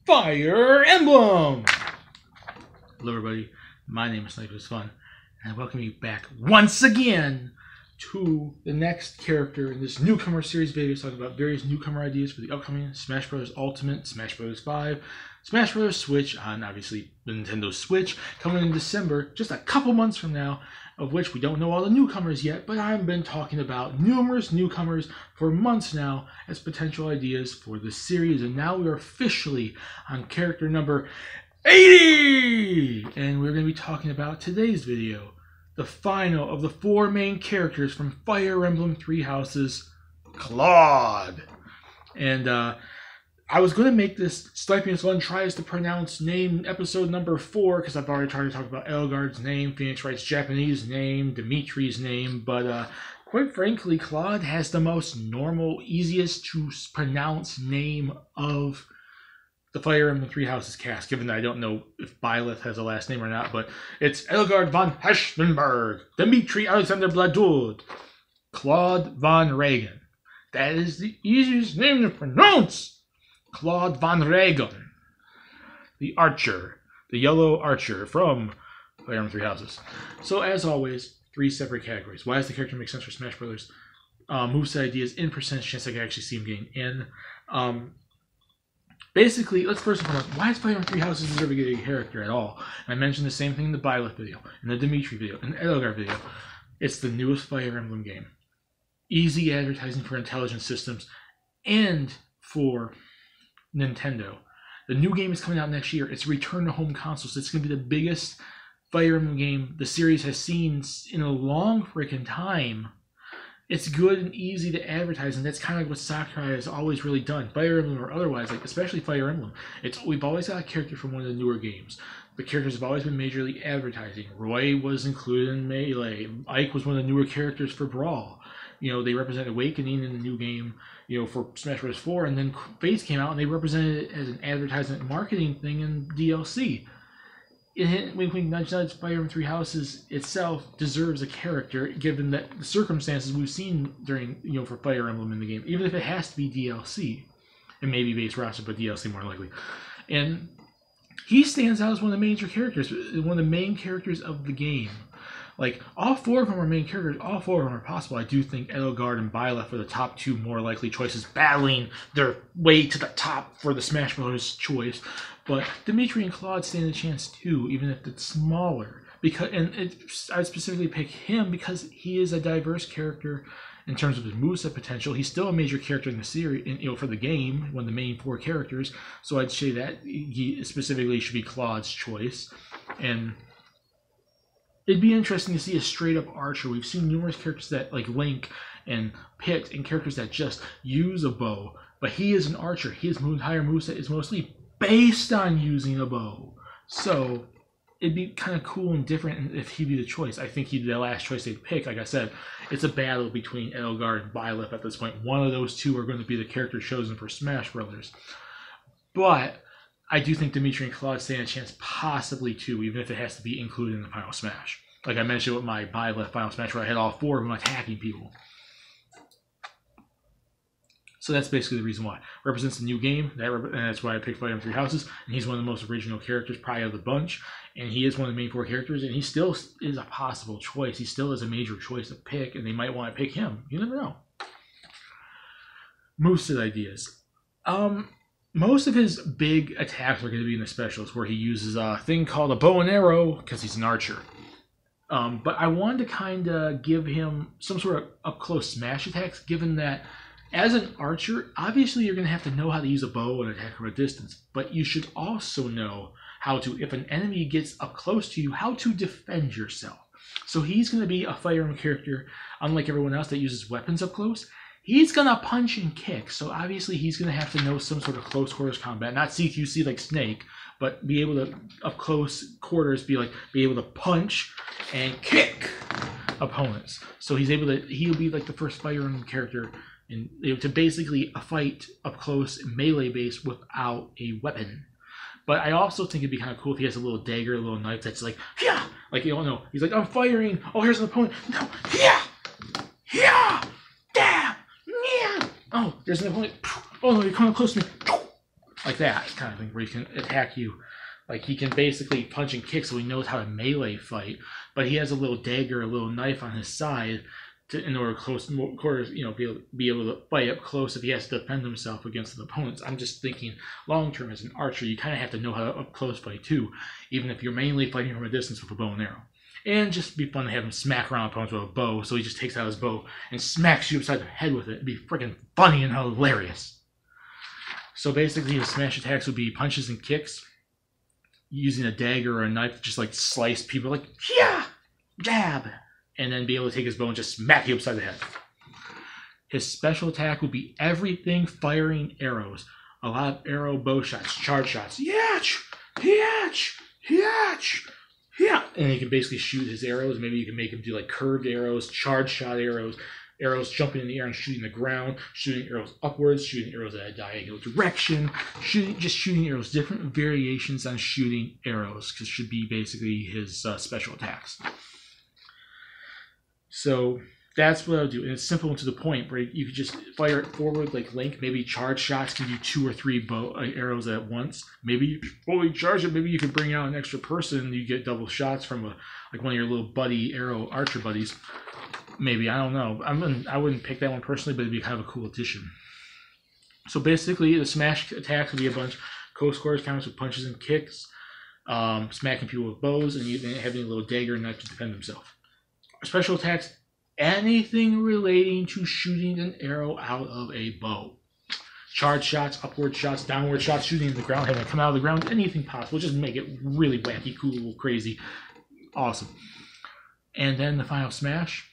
Fire Emblem! Hello everybody, my name is Sniper's Fun, and I welcome you back once again to the next character in this Newcomer series video, talking about various Newcomer ideas for the upcoming Smash Bros. Ultimate, Smash Bros. 5, Smash Bros. Switch on, obviously, the Nintendo Switch, coming in December, just a couple months from now, of which we don't know all the newcomers yet, but I've been talking about numerous newcomers for months now as potential ideas for the series, and now we are officially on character number 80! And we're going to be talking about today's video, the final of the 4 main characters from Fire Emblem Three Houses, Claude. And I was going to make this Sniper's Fun tries to pronounce name episode number 4, because I've already tried to talk about Elgard's name, Phoenix Wright's Japanese name, Dimitri's name, but quite frankly, Claude has the most normal, easiest to pronounce name of the Fire Emblem Three Houses cast, given that I don't know if Byleth has a last name or not, but it's Elgard von Hashtenberg, Dimitri Alexander Bladud, Claude von Reagan. That is the easiest name to pronounce! Claude von Reagan, the archer, the yellow archer from Fire Emblem Three Houses. So as always, 3 separate categories. Why does the character make sense for Smash Brothers? Moveset ideas in percentage chance I can actually see him getting in. Basically, let's first of all, why does Fire Emblem Three Houses deserve to get a character at all? And I mentioned the same thing in the Byleth video, in the Dimitri video, in the Elgar video. It's the newest Fire Emblem game. Easy advertising for intelligent systems and for Nintendo. The new game is coming out next year. It's return to home console, so it's going to be the biggest Fire Emblem game the series has seen in a long freaking time. It's good and easy to advertise, and that's kind of what Sakurai has always really done, Fire Emblem or otherwise, like especially Fire Emblem. We've always got a character from one of the newer games. The characters have always been majorly advertising. Roy was included in Melee. Ike was one of the newer characters for Brawl. You know, they represent Awakening in the new game, you know, for Smash Bros. 4, and then Fates came out and they represented it as an advertisement marketing thing in DLC. Wink Wink Nudge Nudge, Fire Emblem Three Houses itself deserves a character, given that the circumstances we've seen during, you know, for Fire Emblem in the game, even if it has to be DLC, and maybe base roster, but DLC more likely. And he stands out as one of the major characters, one of the main characters of the game. Like, all 4 of them are main characters, all 4 of them are possible. I do think Elgard and Byleth are the top 2 more likely choices, battling their way to the top for the Smash Bros. Choice. But Dimitri and Claude stand a chance too, even if it's smaller. I specifically pick him because he is a diverse character in terms of his moveset potential. He's still a major character in the series, you know, for the game, one of the main 4 characters. So I'd say that he specifically should be Claude's choice. And it'd be interesting to see a straight-up archer. We've seen numerous characters that, like Link and Pit, and characters that just use a bow. But he is an archer. His entire moveset is mostly based on using a bow. So it'd be kind of cool and different if he'd be the choice. I think he'd be the last choice they'd pick. Like I said, it's a battle between Elgar and Byleth at this point. One of those 2 are going to be the characters chosen for Smash Brothers. But I do think Dimitri and Claude stand a chance possibly too, even if it has to be included in the Final Smash. Like I mentioned with my Byleth Final Smash, where I had all 4 of them attacking people. So that's basically the reason why. Represents the new game, and that's why I picked Fire Emblem Three Houses, and he's one of the most original characters probably of the bunch, and he is one of the main 4 characters, and he still is a possible choice. He still is a major choice to pick, and they might want to pick him. You never know. Moveset ideas. Most of his big attacks are going to be in the specials, where he uses a thing called a bow and arrow, because he's an archer. But I wanted to kind of give him some sort of up-close smash attacks, given that as an archer, obviously you're going to have to know how to use a bow and attack from a distance, but you should also know how to, if an enemy gets up close to you, how to defend yourself. So he's going to be a Fire Emblem character, unlike everyone else that uses weapons up close. He's going to punch and kick, so obviously he's going to have to know some sort of close quarters combat, not CQC like Snake, but be able to, up close quarters, be able to punch and kick opponents. So he'll be like the first Fire Emblem character to basically a fight up close, melee base without a weapon. But I also think it'd be kind of cool if he has a little dagger, a little knife that's like, yeah, like, you don't know. He's like, I'm firing. Oh, here's an opponent. No, yeah, yeah, damn, yeah. Oh, there's an opponent. Oh no, you're coming close to me. like that kind of thing, where he can attack you. Like, he can basically punch and kick, so he knows how to melee fight. But he has a little dagger, a little knife on his side in order to quarters, be able to fight up close if he has to defend himself against an opponent. I'm just thinking long term as an archer, you kind of have to know how to up close fight too, even if you're mainly fighting from a distance with a bow and arrow. And just be fun to have him smack around opponents with a bow, so he just takes out his bow and smacks you upside the head with it. It'd be freaking funny and hilarious. So basically, his smash attacks would be punches and kicks, using a dagger or a knife to just like slice people, like, yeah, jab, and then be able to take his bow and just smack you upside the head. His special attack would be everything firing arrows. A lot of arrow bow shots, charge shots. Yatch! Yatch! Yatch! Yeah! And he can basically shoot his arrows. Maybe you can make him do like curved arrows, charge shot arrows, arrows jumping in the air and shooting the ground, shooting arrows upwards, shooting arrows at a diagonal direction, shooting arrows, different variations on shooting arrows, because should be basically his special attacks. So that's what I'll do. And it's simple and to the point, where you could just fire it forward like Link. Maybe charge shots can do 2 or 3 arrows at once. Maybe you fully charge it. Maybe you could bring out an extra person and you get double shots from like one of your little buddy arrow archer buddies. Maybe, I don't know. I wouldn't pick that one personally, but it'd be kind of a cool addition. So basically, the smash attacks would be a bunch. Close quarters counts with punches and kicks, smacking people with bows, and even having a little dagger and knife to defend himself. Special attacks, anything relating to shooting an arrow out of a bow. Charge shots, upward shots, downward shots, shooting in the ground, having it come out of the ground, anything possible. Just make it really wacky, cool, crazy, awesome. And then the final smash,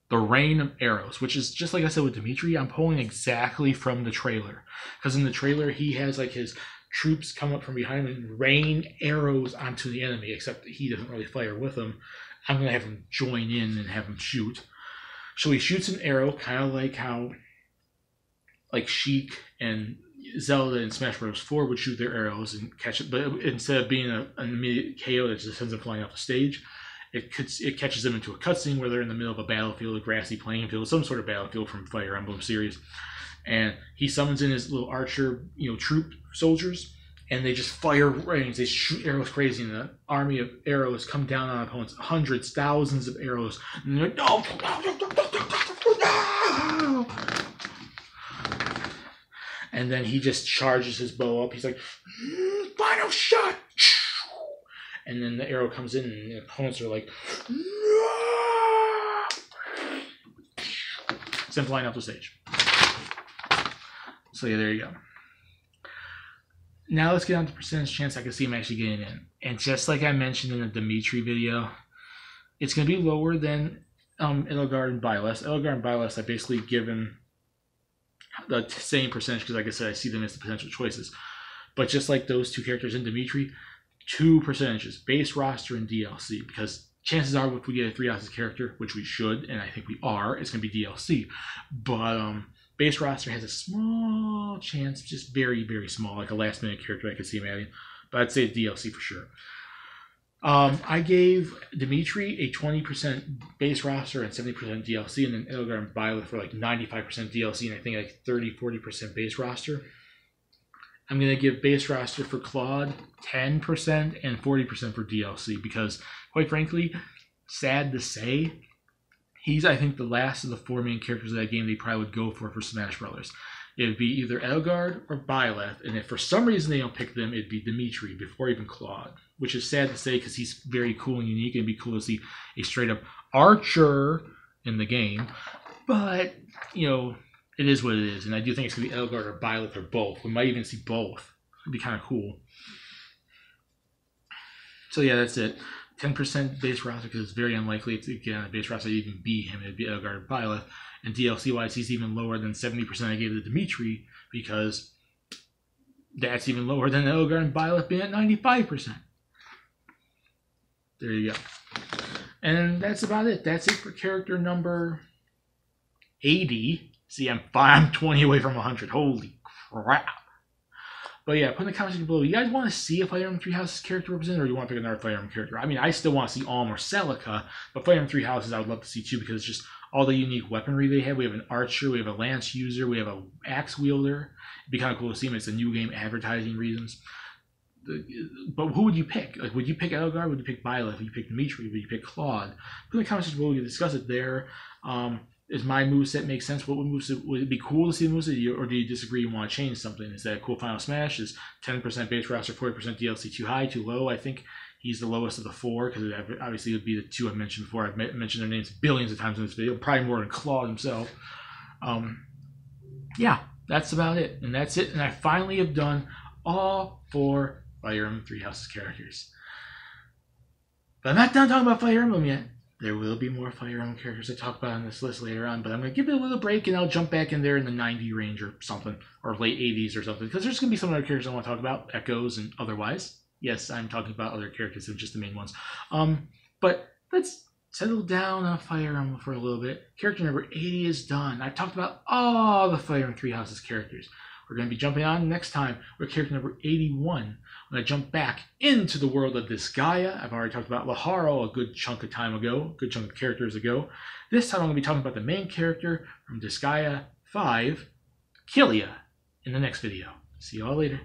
the rain of arrows, which is just like I said with Dimitri, I'm pulling exactly from the trailer. Because in the trailer, he has like his troops come up from behind him and rain arrows onto the enemy, except he doesn't really fire with them. I'm going to have him join in and have him shoot. So he shoots an arrow, kind of like how like Sheik and Zelda in Smash Bros. 4 would shoot their arrows and catch it. But instead of being an immediate KO that just sends them flying off the stage, it catches them into a cutscene where they're in the middle of a battlefield, a grassy playing field, some sort of battlefield from Fire Emblem series. And he summons in his little archer, troop soldiers, and they just fire rains. They shoot arrows crazy, and the army of arrows come down on opponents. Hundreds, thousands of arrows. And they're like, no! And then he just charges his bow up. He's like, final shot! And then the arrow comes in, and the opponents are like, send flying off the stage. So yeah, there you go. Now let's get on to percentage chance I can see him actually getting in. And just like I mentioned in the Dimitri video, it's going to be lower than Edelgard and Byleth. Edelgard and Byleth, I basically given the same percentage because, like I said, I see them as the potential choices. But just like those two characters in Dimitri, 2 percentages, base roster and DLC, because chances are if we get a 3-houses character, which we should, and I think we are, it's going to be DLC. But base roster has a small chance, just very, very small, like a last-minute character I could see him adding. But I'd say DLC for sure. I gave Dimitri a 20% base roster and 70% DLC, and then Edelgard and Byleth for like 95% DLC, and I think like 30-40% base roster. I'm going to give base roster for Claude 10% and 40% for DLC because, quite frankly, sad to say, he's, I think, the last of the 4 main characters of that game they probably would go for Smash Brothers. It would be either Edelgard or Byleth, and if for some reason they don't pick them, it'd be Dimitri before even Claude, which is sad to say because he's very cool and unique, and it'd be cool to see a straight-up archer in the game. But, it is what it is, and I do think it's going to be Edelgard or Byleth or both. We might even see both. It'd be kind of cool. So yeah, that's it. 10% base roster because it's very unlikely to get on a base roster to even be him. It'd be Edelgard or Byleth. And DLC-wise, he's even lower than 70% I gave to Dimitri because that's even lower than Edelgard and Byleth being at 95%. There you go. And that's about it. That's it for character number 80. See, I'm 20 away from 100. Holy crap. But yeah, put in the comments below. You guys want to see a Fire Emblem 3 Houses character represented, or do you want to pick another Fire Emblem character? I mean, I still want to see Alm or Celica, but Fire Emblem 3 Houses I would love to see too because it's just all the unique weaponry they have. We have an archer, we have a lance user, we have an axe wielder. It'd be kind of cool to see them. It's a new game advertising reasons. But who would you pick? Like, would you pick Elgar? Would you pick Byleth? Would you pick Dimitri? Would you pick Claude? Put in the comments below. We can discuss it there. Does my moveset make sense? What moveset would it be cool to see the moveset, or do you disagree and want to change something? Is that a cool final smash? Is 10% base roster, 40% DLC too high, too low? I think he's the lowest of the four, because obviously it would be the two I've mentioned before. I've mentioned their names billions of times in this video, probably more than Claude himself. Yeah, that's about it, and that's it. And I finally have done all 4 Fire Emblem Three Houses characters. But I'm not done talking about Fire Emblem yet. There will be more Fire Emblem characters I talk about on this list later on, but I'm going to give it a little break, and I'll jump back in there in the 90 range or something, or late 80s or something, because there's going to be some other characters I want to talk about, Echoes and otherwise. Yes, I'm talking about other characters than just the main ones. But let's settle down on Fire Emblem for a little bit. Character number 80 is done. I've talked about all the Fire Emblem Three Houses characters. We're going to be jumping on next time with character number 81. I'm going to jump back into the world of Disgaea. I've already talked about Laharo a good chunk of time ago, a good chunk of characters ago. This time I'm going to be talking about the main character from Disgaea 5, Kilia, in the next video. See you all later.